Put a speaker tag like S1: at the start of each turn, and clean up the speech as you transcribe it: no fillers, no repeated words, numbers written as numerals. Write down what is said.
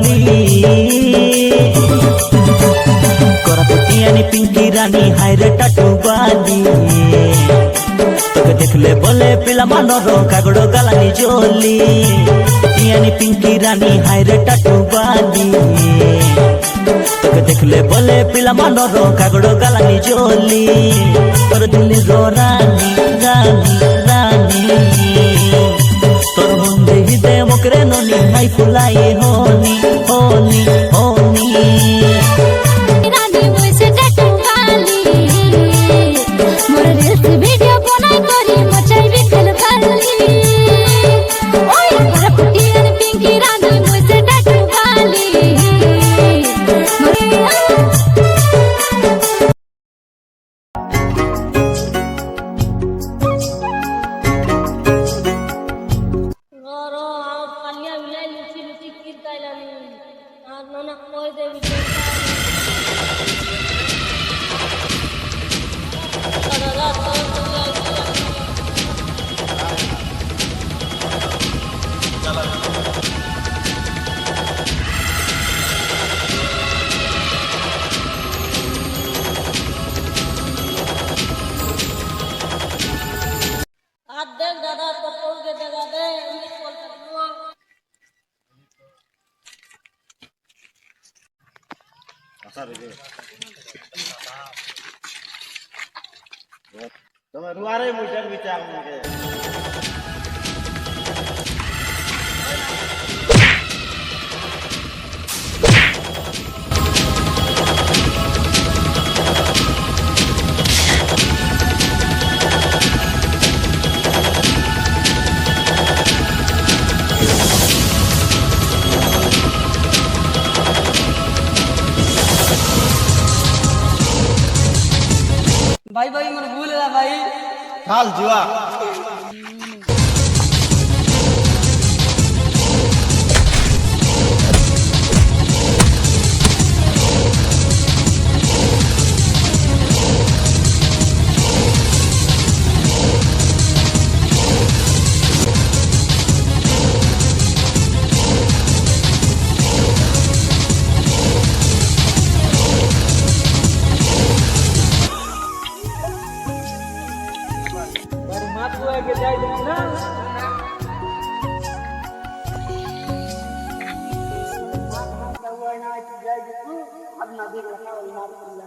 S1: बली करपतियानी पिंकी रानी हायरे टाटू बाली तोके देखले बोले पिला मानर कागड़ गालानी जोली यानी पिंकी रानी हायरे टाटू बाली तोके देखले बोले पिला मानर कागड़ गालानी जोली तोर दिल रो रानी रानी रानी तोर बंदे हिदे मकरे ननी हाई फुलाई होनी होनी होनी
S2: તમે રૂવારે મુજબ વિચાર મુકે
S3: भाई भाई मन भूल रहा भाई
S2: हाल जुआ
S3: के जाए ना अब ना भी करना और ना भी करना